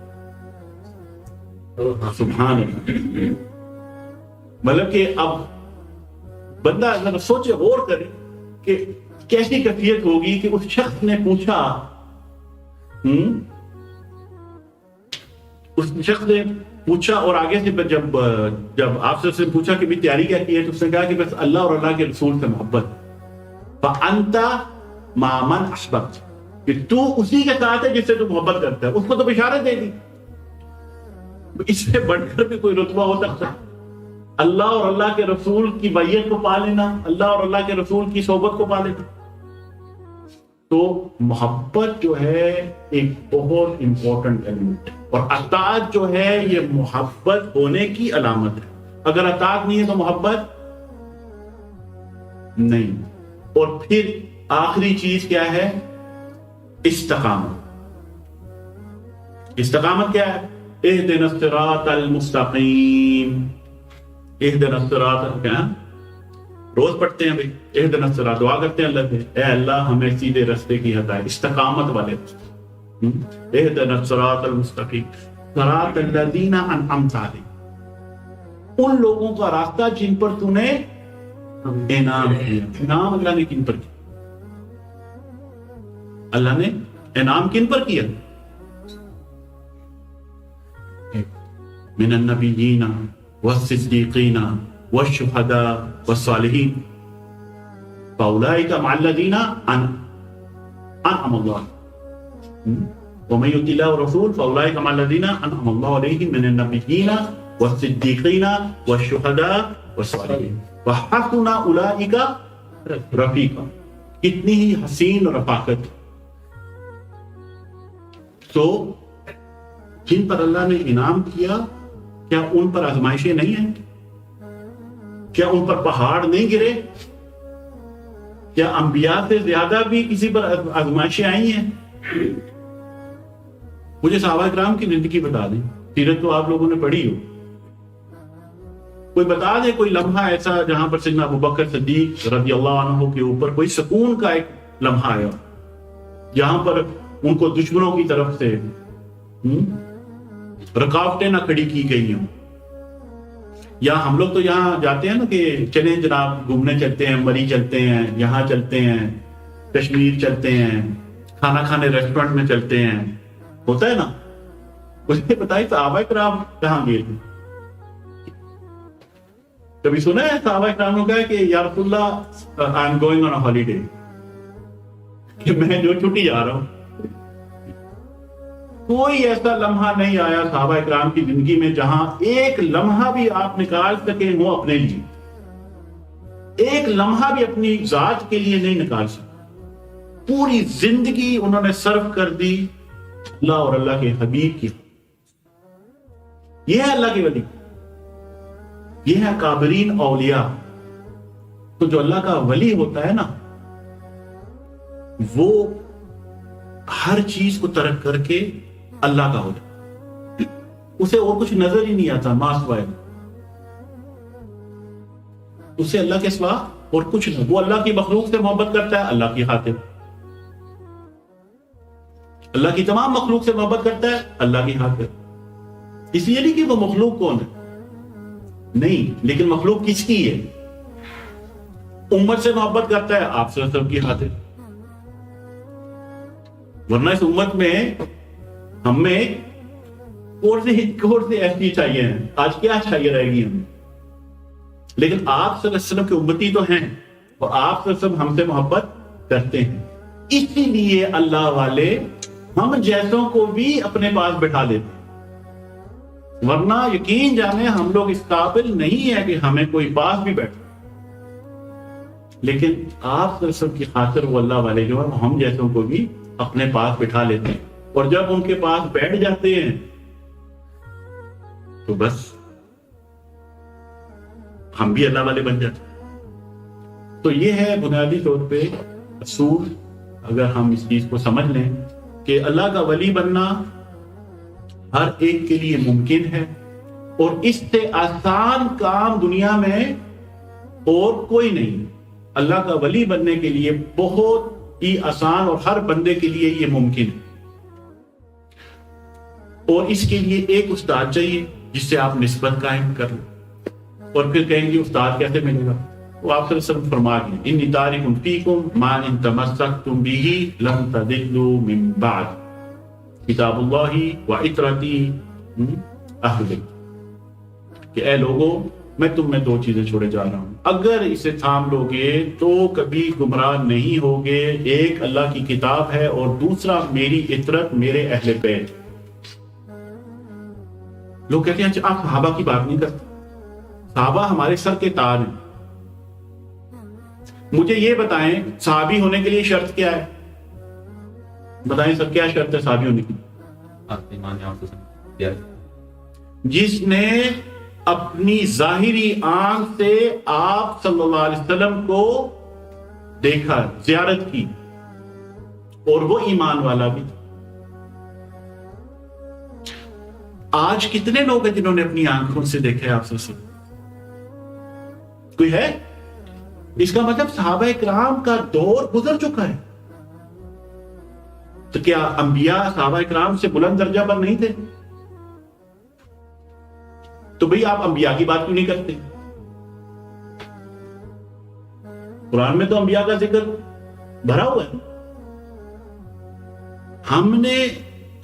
سبحان اللہ. مطلب کہ اب بندہ اگر سوچے غور کرے کہ کیسی کیفیت ہوگی کہ اس شخص نے پوچھا، اس شخص نے پوچھا اور آگے سے جب آپ سے پوچھا کہ بھی تیاری کیا کی ہے، تو اس نے کہا کہ بس اللہ اور اللہ کے رسول سے محبت. فأنت مع من أحببت، کہ تو اسی کے ساتھ ہے جس سے تو محبت کرتا ہے، اس کو تو بشارت دے دی. اس سے بڑھ کر بھی کوئی رتبہ ہو سکتا ہے؟ اللہ اور اللہ کے رسول کی بیعت کو پا لینا، اللہ اور اللہ کے رسول کی صحبت کو پا لینا. تو محبت جو ہے ایک بہت امپورٹنٹ ایلیمنٹ ہے، اور اطاعت جو ہے یہ محبت ہونے کی علامت ہے. اگر اطاعت نہیں ہے تو محبت نہیں. اور پھر آخری چیز کیا ہے؟ استقامت. استقامت کیا ہے؟ اہدنا الصراط المستقیم. اہدنا الصراط کیا روز پڑھتے ہیں بھائی، اہدنا الصراط، دعا کرتے ہیں اللہ سے، اے اللہ ہمیں سیدھے راستے کی ہدایت، استقامت والے راستے. اہدنا الصراط المستقیم صراط الذین انعمت علیہم، ان لوگوں کا راستہ جن پر تو نے انعام کیا. انعام اللہ نے کن پر کیا؟ اللہ نے انعام کن پر کیا؟ من النبیین والصدیقین والشہداء والصالحین فاولئک مع الذین انعم اللہ ومن یطع اللہ والرسول فاولئک مع الذین انعم اللہ علیہم من النبیین والصدیقین والشہداء والصالحین وحسن اولئک رفیقا. کتنی ہی حسین رفاقت. تو جن پر اللہ نے انعام کیا، کیا ان پر آزمائشیں نہیں ہیں؟ کیا ان پر پہاڑ نہیں گرے؟ کیا انبیاء سے زیادہ بھی کسی پر آزمائشیں آئی ہیں؟ مجھے صحابہ کرام کی زندگی بتا دیں، سیرت تو آپ لوگوں نے پڑھی ہو، کوئی بتا دے کوئی لمحہ ایسا جہاں پر سیدنا ابوبکر صدیق رضی اللہ عنہ کے اوپر کوئی سکون کا ایک لمحہ آیا، جہاں پر ان کو دشمنوں کی طرف سے رکاوٹیں نہ کھڑی کی گئی ہوں. یا ہم لوگ تو یہاں جاتے ہیں نا کہ چلیں جناب گھومنے چلتے ہیں، مری چلتے ہیں، یہاں چلتے ہیں، کشمیر چلتے ہیں، کھانا کھانے ریسٹورنٹ میں چلتے ہیں، ہوتا ہے نا. مجھے بتائیے صحابہ کرام کہاں گئے تھے؟ کبھی سنا ہے صحابہ کرام نے کہا کہ یا رسول اللہ I am going on a holiday, کہ میں جو چھٹی جا رہا ہوں. کوئی ایسا لمحہ نہیں آیا صحابہ اکرام کی زندگی میں جہاں ایک لمحہ بھی آپ نکال سکے ہو اپنے لیے، ایک لمحہ بھی اپنی ذات کے لیے نہیں نکال سکے. پوری زندگی انہوں نے صرف کر دی اللہ اور اللہ کے حبیب کی. یہ ہے اللہ کے ولی، یہ ہے کابرین اولیاء. تو جو اللہ کا ولی ہوتا ہے نا، وہ ہر چیز کو ترک کر کے اللہ کا ہوتا ہے. اسے اور کچھ نظر ہی نہیں آتا ما سوائے، اسے اللہ کے سوا اور کچھ نہیں. وہ اللہ کی مخلوق سے محبت کرتا ہے اللہ کی خاطر، اللہ کی تمام مخلوق سے محبت کرتا ہے اللہ کی خاطر. اس لیے نہیں کہ وہ مخلوق کون ہے، نہیں، لیکن مخلوق کس کی ہے؟ امت سے محبت کرتا ہے آپ صلی اللہ علیہ وسلم کی خاطر. ورنہ اس امت میں ہمیں اور سے ایسی چاہیے ہیں، آج کیا چاہیے رہے گی ہمیں. لیکن آپ صلی اللہ علیہ وسلم کے امتی تو ہیں، اور آپ صلی اللہ علیہ وسلم ہم سے محبت کرتے ہیں. اسی لیے اللہ والے ہم جیسوں کو بھی اپنے پاس بٹھا لیتے ہیں. ورنہ یقین جانے ہم لوگ اس قابل نہیں ہے کہ ہمیں کوئی پاس بھی بیٹھے. لیکن آپ صلی اللہ علیہ وسلم کی خاطر وہ اللہ والے جو ہے ہم جیسوں کو بھی اپنے پاس بٹھا لیتے ہیں. اور جب ان کے پاس بیٹھ جاتے ہیں تو بس ہم بھی اللہ والے بن جاتے ہیں. تو یہ ہے بنیادی طور پہ اصول. اگر ہم اس چیز کو سمجھ لیں کہ اللہ کا ولی بننا ہر ایک کے لیے ممکن ہے، اور اس سے آسان کام دنیا میں اور کوئی نہیں. اللہ کا ولی بننے کے لیے بہت ہی آسان اور ہر بندے کے لیے یہ ممکن ہے. اور اس کے لیے ایک استاد چاہیے جس سے آپ نسبت قائم کر لیں. اور پھر کہیں گے استاد کیسے ملے گا؟ وہ آپ صلی اللہ علیہ وسلم فرما گئے انی تارک فیکم ما ان تمسکتم به لن تضلوا من بعد کتاب اللہ و عترتی اہل بیت. کہ اے لوگوں میں تم میں دو چیزیں چھوڑے جا رہا ہوں، اگر اسے تھام لو گے تو کبھی گمراہ نہیں ہوگے، ایک اللہ کی کتاب ہے اور دوسرا میری عطرت، میرے اہل بیت۔ لوگ کہتے ہیں اچھا آپ صحابہ کی بات نہیں کرتے، صحابہ ہمارے سر کے تاج ہیں۔ مجھے یہ بتائیں صحابی ہونے کے لیے شرط کیا ہے؟ بتائیں سر کیا شرط ہے صحابی ہونے کی؟ جس نے اپنی ظاہری آنکھ سے آپ صلی اللہ علیہ وسلم کو دیکھا، زیارت کی، اور وہ ایمان والا بھی۔ آج کتنے لوگ ہیں جنہوں نے اپنی آنکھوں سے دیکھا ہے آپ صلی اللہ علیہ وسلم؟ کوئی ہے؟ اس کا مطلب صحابہ کرام کا دور گزر چکا ہے۔ تو کیا انبیاء صحابہ کرام سے بلند درجہ پر نہیں تھے؟ تو بھئی آپ انبیاء کی بات کیوں نہیں کرتے؟ قرآن میں تو انبیاء کا ذکر بھرا ہوا ہے۔ ہم نے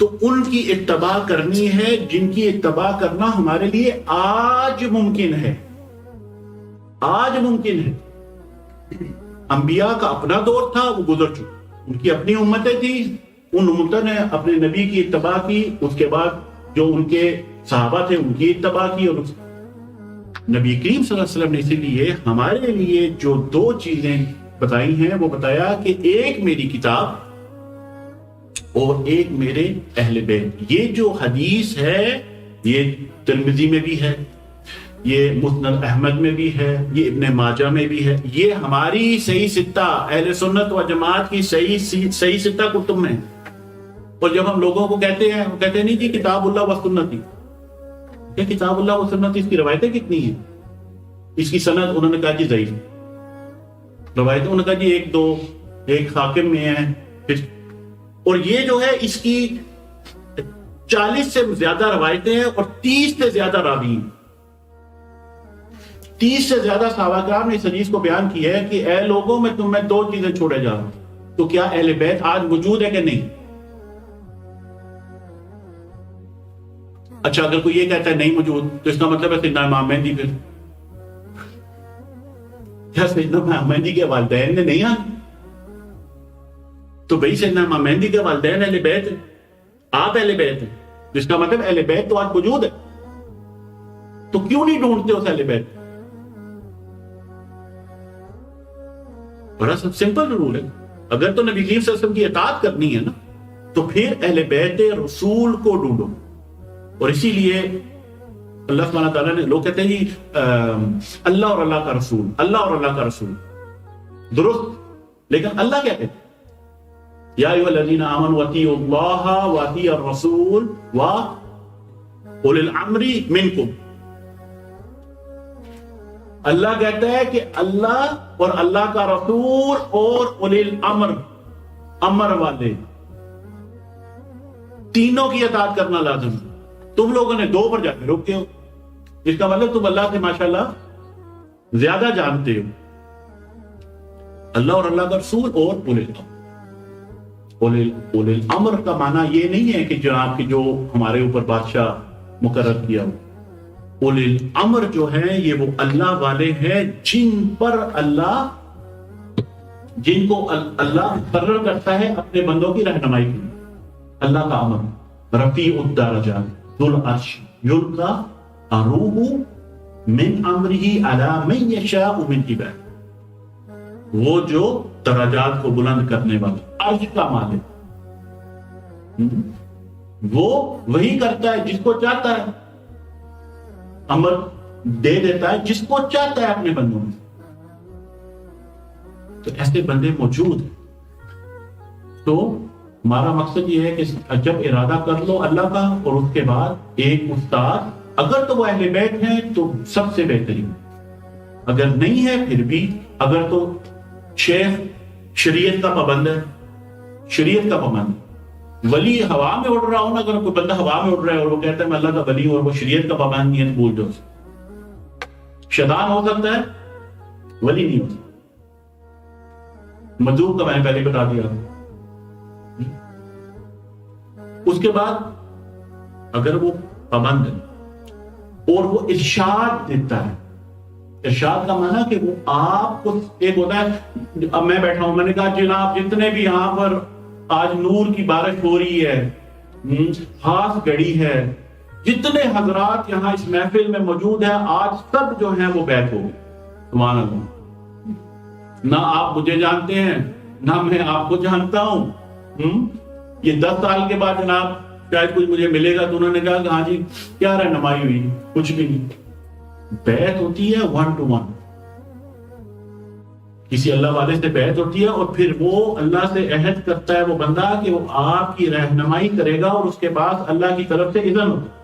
تو ان کی اتباع کرنی ہے جن کی اتباع کرنا ہمارے لیے آج ممکن ہے، آج ممکن ہے۔ انبیاء کا اپنا دور تھا، وہ گزر چکا، ان کی اپنی امتیں تھیں، ان امتوں نے اپنے نبی کی اتباع کی، اس کے بعد جو ان کے صحابہ تھے ان کی اتباع کی، اور نبی کریم صلی اللہ علیہ وسلم نے اسی لیے ہمارے لیے جو دو چیزیں بتائی ہیں وہ بتایا کہ ایک میری کتاب اور ایک میرے اہل بیت۔ یہ جو حدیث ہے یہ ترمذی میں بھی ہے، یہ مسند احمد میں بھی ہے، یہ ابن ماجہ میں بھی ہے، یہ ہماری صحیح ستہ اہل سنت و جماعت کی صحیح ستہ کتب میں۔ اور جب ہم لوگوں کو کہتے ہیں، وہ کہتے ہیں نہیں جی کتاب اللہ و سنتی، کہ کتاب اللہ و سنتی اس کی روایتیں کتنی ہیں؟ اس کی سند انہوں نے کہا جی ضعیف، روایتیں انہوں نے کہا جی ایک دو، ایک حاکم میں ہے، اور یہ جو ہے اس کی 40 سے زیادہ روایتیں ہیں اور 30 سے زیادہ راوی ہیں۔ 30 سے زیادہ صحابہ کرام نے اس حدیث کو بیان کی ہے کہ اے لوگوں میں تم میں دو چیزیں چھوڑے جا رہا ہوں۔ تو کیا اہل بیت آج موجود ہے کہ نہیں؟ اچھا اگر کوئی یہ کہتا ہے نہیں موجود تو اس کا مطلب ہے سیدنا امام مہدی، پھر کیا سیدنا امام مہدی کے والدین نے نہیں آنا؟ تو بھئی سیدنا امام مہدی کے والدین اہل بیت ہیں، آپ اہل بیت ہیں، جس کا مطلب اہل بیت تو آج موجود ہے، تو کیوں نہیں ڈھونڈتے اس اہل بیت؟ بڑا سمپل رول ہے، اگر تو نبی کریم صلی اللہ علیہ وسلم کی اطاعت کرنی ہے نا تو پھر اہل بیت رسول کو ڈھونڈو۔ اور اسی لیے اللہ سبحانہ تعالیٰ نے، لوگ کہتے ہیں جی اللہ اور اللہ کا رسول، اللہ اور اللہ کا رسول، درست، لیکن اللہ کیا کہتے ہیں؟ یا ایھا الذین آمنوا اطیعوا اللہ واطیعوا الرسول واولی الامر منکم۔ اللہ کہتا ہے کہ اللہ اور اللہ کا رسول اور اولی الامر، امر والے، تینوں کی اطاعت کرنا لازم ہے۔ تم لوگوں نے دو پر جا کے روکتے ہو، اس کا مطلب تم اللہ سے ماشاءاللہ زیادہ جانتے ہو۔ اللہ اور اللہ کا رسول اور اولی الامر۔ اولی الامر کا معنی یہ نہیں ہے کہ جناب کی جو ہمارے اوپر بادشاہ مقرر کیا ہو۔ اولی الامر جو ہیں یہ وہ اللہ والے ہیں جن پر اللہ، جن کو اللہ مقرر کرتا ہے اپنے بندوں کی رہنمائی کے لیے۔ اللہ کا امر رفیع الدرجات ذو العرش یلقی الروح من امرہ علی من یشاء من عبادہ، وہ جو درجات کو بلند کرنے والا، عرش کا مالک، وہ وہی کرتا ہے جس کو چاہتا ہے، امر دے دیتا ہے جس کو چاہتا ہے اپنے بندوں میں۔ تو ایسے بندے موجود ہیں۔ تو ہمارا مقصد یہ ہے کہ جب ارادہ کر لو اللہ کا، اور اس کے بعد ایک استاد، اگر تو وہ اہل بیت ہیں تو سب سے بہترین، اگر نہیں ہے پھر بھی، اگر تو شیخ شریعت کا پابند ہے، شریعت کا پابند، ولی ہوا میں اڑ رہا ہو نا، اگر کوئی بندہ ہوا میں اڑ رہا ہے اور وہ کہتا ہے میں اللہ کا ولی ہوں اور وہ شریعت کا پابند نہیں ہے، بھول جاؤ، شیطان ہو سکتا ہے، ولی نہیں ہو سکتا۔ مجذوب کا میں نے پہلے بتا دیا۔ اس کے بعد اگر وہ پابند ہے اور وہ ارشاد دیتا ہے ارشاد کا معنی کہ وہ آپ کو ایک ہوتا ہے، اب میں بیٹھا ہوں، میں نے کہا جناب جتنے بھی یہاں پر آج نور کی بارش ہو رہی ہے، خاص گھڑی ہے، جتنے حضرات یہاں اس محفل میں موجود ہیں آج سب جو ہیں وہ بیعت ہو گئے. سبحان اللہ. نہ آپ مجھے جانتے ہیں نہ میں آپ کو جانتا ہوں. یہ 10 سال کے بعد جناب شاید کوئی مجھے ملے گا تو انہوں نے کہا کہ ہاں جی کیا رہنمائی ہوئی، کچھ بھی نہیں. بیعت ہوتی ہے 1 to 1، کسی اللہ والے سے بیعت ہوتی ہے اور پھر وہ اللہ سے عہد کرتا ہے وہ بندہ کہ وہ آپ کی رہنمائی کرے گا اور اس کے پاس اللہ کی طرف سے اذن ہوتا ہے.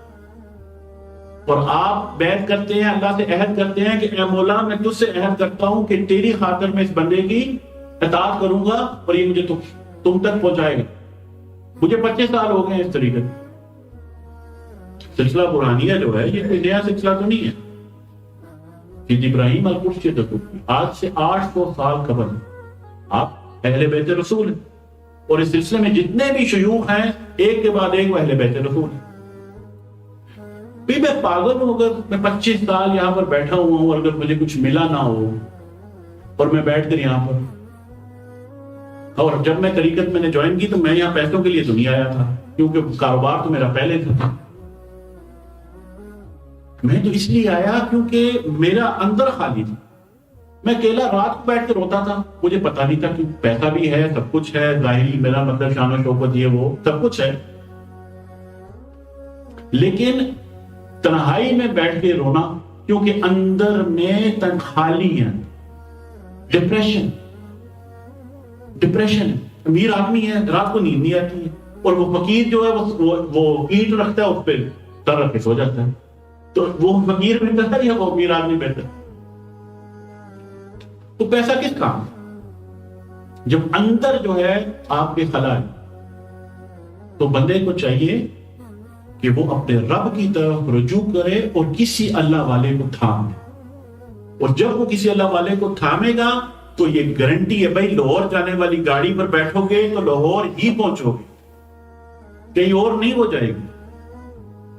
اور آپ بیعت کرتے ہیں، اللہ سے عہد کرتے ہیں کہ اے مولا میں تجھ سے عہد کرتا ہوں کہ تیری خاطر میں اس بندے کی اطاعت کروں گا اور یہ مجھے تم تک پہنچائے گا. مجھے 25 سال ہو گئے اس طریقے سے. سلسلہ قرآنیہ جو ہے یہ کوئی نیا سلسلہ تو نہیں ہے. سید ابراہیم القرشی آج سے 800 سال قبل آپ اہل بیت رسول ہیں، اور اس سلسلے میں جتنے بھی شیوخ ہیں ایک کے بعد ایک وہ اہل بیت رسول ہیں. بھی میں پاگل ہوں اگر میں 25 سال یہاں پر بیٹھا ہوا ہوں اور اگر مجھے کچھ ملا نہ ہو اور میں بیٹھ کر یہاں پر، اور جب میں طریقت میں نے جوائن کی تو میں یہاں پیسوں کے لیے تو نہیں آیا تھا کیونکہ کاروبار تو میرا پہلے تھا. میں تو اس لیے آیا کیونکہ میرا اندر خالی تھا. میں اکیلا رات کو بیٹھ کر روتا تھا، مجھے پتا نہیں تھا کہ پیسہ بھی ہے، سب کچھ ہے، ظاہری میرا مطلب شان و شوکت یہ وہ سب کچھ ہے، لیکن تنہائی میں بیٹھ کے رونا کیونکہ اندر میں خالی ہے. ڈپریشن. امیر آدمی ہے رات کو نیند نہیں آتی ہے اور وہ فقیر جو ہے وہ اینٹ رکھتا ہے اس پہ سر رکھ کے سو جاتا ہے. تو وہ فقیر بہتر ہے یا وہ امیر آدمی بہتر؟ تو پیسہ کس کام؟ جب اندر جو ہے آپ کے خلا ہے تو بندے کو چاہیے کہ وہ اپنے رب کی طرف رجوع کرے اور کسی اللہ والے کو تھامے. اور جب وہ کسی اللہ والے کو تھامے گا تو یہ گارنٹی ہے بھائی لاہور جانے والی گاڑی پر بیٹھو گے تو لاہور ہی پہنچو گے، کہیں اور نہیں ہو جائے گی.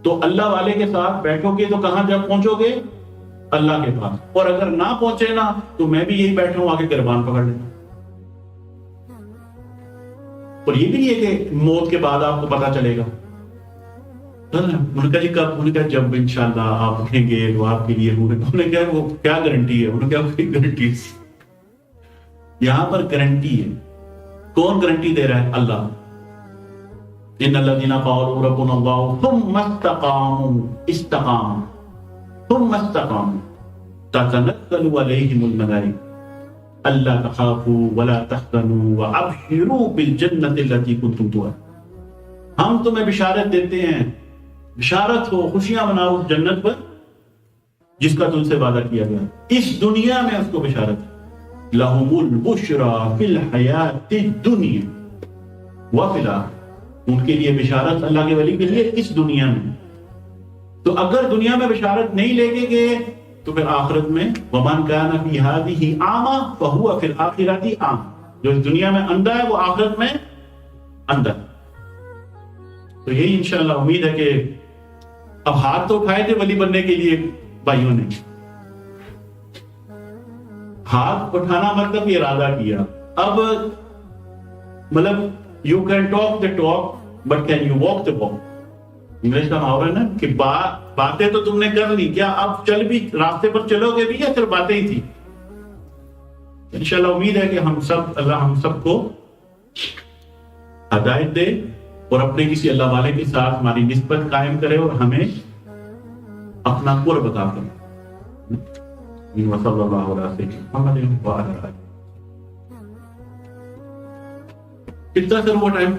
تو اللہ والے کے ساتھ بیٹھو گے تو کہاں جب پہنچو گے؟ اللہ کے پاس. اور اگر نہ پہنچے نا تو میں بھی یہی بیٹھا ہوں، آگے گربان پکڑ لینا. اور یہ بھی نہیں ہے کہ موت کے بعد آپ کو پتا چلے گا. انہوں نے کہا جی کب؟ انہوں نے کہا جب انشاءاللہ آپ اٹھیں گے تو آپ کے لیے. انہوں نے کہا وہ کیا گارنٹی ہے؟ انہوں نے کہا کوئی گارنٹی. یہاں پر گارنٹی ہے. کون گارنٹی دے رہا ہے؟ اللہ. ان الذين قالوا ربنا الله ثم استقاموا تتنزل عليهم الملائكة الا تخافوا ولا تحزنوا وابشروا بالجنة التي كنتم توعدون. ہم تمہیں بشارت دیتے ہیں، بشارت ہو، خوشیاں مناؤ اس جنت پر جس کا تم سے وعدہ کیا گیا. اس دنیا میں اس کو بشارت ہے. لَهُمُ الْبُشْرَى فِي الْحَيَاةِ الدُّنْيَا وَفِي الْآخِرَةِ. ان کے لیے بشارت اللہ کے ولی کے لیے اس دنیا میں. تو اگر دنیا میں بشارت نہیں لے کے گئے تو پھر آخرت میں وَمَنْ كَانَ فِي هَذِهِ أَعْمَى فَهُوَ فِي الْآخِرَةِ أَعْمَى. جو اس دنیا میں اندھا ہے وہ آخرت میں اندھا. تو یہی انشاءاللہ امید ہے کہ اب ہاتھ تو اٹھائے تھے ولی بننے کے لیے بھائیوں نے. ہاتھ اٹھانا مطلب ارادہ کیا. اب مطلب you can talk the talk but can you walk the walk. English کا محاورہ ہے نا کہ باتیں تو تم نے کر لی، کیا اب چل بھی راستے پر چلو گے بھی یا صرف باتیں ہی تھی؟ انشاءاللہ امید ہے کہ اللہ ہم سب کو ہدایت دے اور اپنے کسی اللہ والے کے ساتھ ہماری نسبت قائم کرے اور ہمیں اپنا قرب عطا کرے. وصلی اللہ علیہ وسلم. کتنا سر وہ ٹائم